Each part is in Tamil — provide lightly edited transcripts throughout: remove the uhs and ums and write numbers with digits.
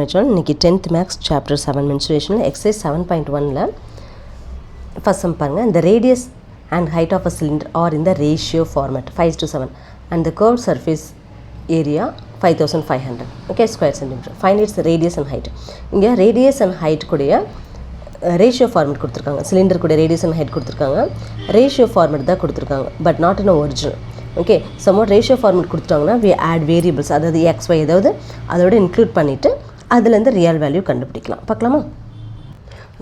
இன்னைக்கு 10th மேக்ஸ் சாப்டர் 7 மென்சுரேஷனில் எக்ஸசைஸ் 7.1ல ஃபர்ஸ்ட் சம் பாருங்க. இந்த radius and height of a cylinder are இந்த ratio format 5:7 and the curve surface area 5500 okay square centimetre. Find its radius and height. இங்கே ரேடியஸ் அண்ட் ஹைட் கூடிய ரேஷியோ ஃபார்மேட் கொடுத்துருக்காங்க. சிலிண்டர் கூட ரேடியஸ் அண்ட் ஹைட் கொடுத்துருக்காங்க. ரேஷியோ ஃபார்மேட் தான் கொடுத்துருக்காங்க, but not in original. Okay, somewhat ratio format கொடுத்துட்டாங்கன்னா வி ஆட் வேரியபிள்ஸ், அதாவது எக்ஸ் ஒய் ஏதாவது அதோட இன்க்ளூட் பண்ணிவிட்டு அதுலேருந்து ரியல் வேல்யூ கண்டுபிடிக்கலாம். பார்க்கலாமா?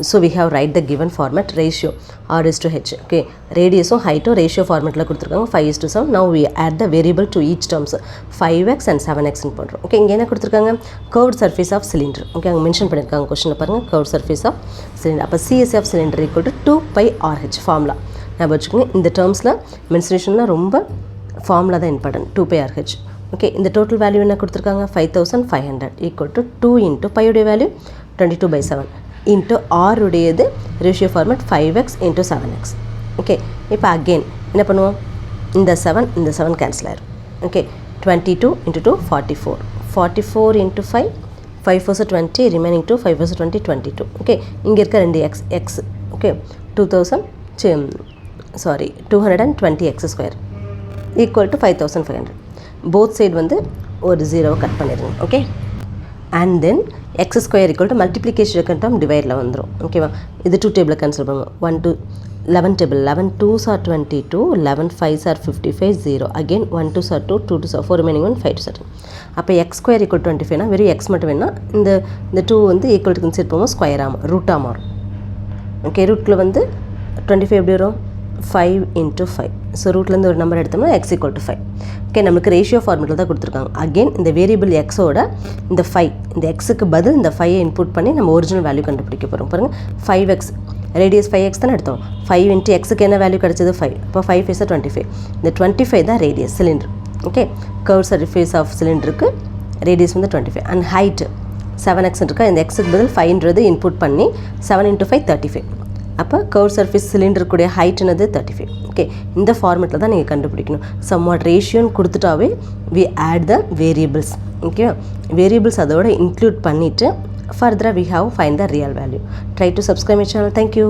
So we have write the given format ratio R:H. Okay, ரேடியஸும் ஹைட்டும் ரேஷியோ ஃபார்மேட்டில் கொடுத்துருக்காங்க 5:7. Now we add the variable to each terms 5x and 7xன்னு பண்ணுறோம். ஓகே, இங்கே என்ன கொடுத்துருக்காங்க? Curved surface of cylinder. Okay, அங்கே மென்ஷன் பண்ணியிருக்காங்க கொஸ்டினில் பாருங்கள், கர்வ்ட் சர்ஃபேஸ் ஆஃப் சிலிண்டர். அப்போ CSA of cylinder equal to 2πRH formula. நான் வச்சுக்கோங்க, இந்த டேர்ம்ஸில் மென்சுரேஷனில் ரொம்ப ஃபார்முலா தான் இம்பார்ட்டன்ட். 2πRH. ஓகே, இந்த டோட்டல் வேல்யூ என்ன கொடுத்துருக்காங்க? 5500 ஈக்குவல் டு 2 இன்ட்டு பையுடைய வேல்யூ 22/7 இன்ட்டு ஆர் உடையது ratio format 5x into 7x. Okay, இப்போ அகெயின் என்ன பண்ணுவோம்? இந்த 7 கேன்சல் ஆயிரும். Okay, 22 into 2 44. 44 into 5 5 4 20 remaining 2 5 4 20 22. Okay, இங்கே இருக்க 2 x. Okay, 220x square equal to 5500. Both side வந்து ஒரு ஜீரோவை கட் பண்ணிடுங்க. Okay, and then x square equal to multiplication term டிவைடில் வந்துடும். ஓகேவா? இது 2 டேபிளில் கேன்சல் பண்ணுவோம். 1 2 11 table 11 2s are 22 11 5s are 55 0 again 1 2s are 2 2 2s are 4 remaining 1 5 2s are 2. அப்போ எக்ஸ் ஸ்கொயர் ஈக்குவல் 25னா வெறும் எக்ஸ் மட்டும் வேணா இந்த 2 வந்து ஈக்குவல் டு கன்சிடர் பண்ணுவோம், ஸ்கொயராக ரூட்டாக மாறும். ஓகே, ரூட்டில் வந்து 25 எப்படி வரும்? 5 இன்ட்டு 5. ஸோ ரூட்லேருந்து ஒரு நம்பர் எடுத்தோம்னா x ஈக்குவல் டு 5. ஓகே, நம்மளுக்கு ரேஷியோ ஃபார்மேட்டில் தான் கொடுத்துருக்காங்க. அகெயின் இந்த வேரியபிள் எக்ஸோட இந்த 5, இந்த எக்ஸுக்கு பதில் இந்த 5 இன்புட் பண்ணி நம்ம ஒரிஜினல் வேல்யூ கண்டுபிடிக்க போகிறோம். பாருங்கள், 5x ரேடியஸ் 5x தானே எடுத்தோம். 5 இன்ட்டு எக்ஸுக்கு என்ன வேல்யூ கிடச்சது? 5. அப்போ 5 5 25. இந்த 25 தான் radius cylinder. Okay, curve surface of சிலிண்டருக்கு ரேடியஸ் வந்து 25 அண்ட் ஹைட் 7x இருக்கா. இந்த எக்ஸுக்கு பதில் 5ன்றது இன்புட் பண்ணி 7 இன்ட்டு 5 35. அப்போ கர்வ் சர்ஃபேஸ் சிலிண்டருக்குடைய ஹைட்னது 35. ஓகே, இந்த ஃபார்மேட்டில் தான் நீங்கள் கண்டுபிடிக்கணும். சம்வாட் ரேஷியோன்னு கொடுத்துட்டாவே வி ஆட் த வேரியபிள்ஸ். ஓகேவா? வேரியபிள்ஸ் அதோட இன்க்ளூட் பண்ணிவிட்டு ஃபர்தராக we have find the real value. Try to subscribe my channel. Thank you.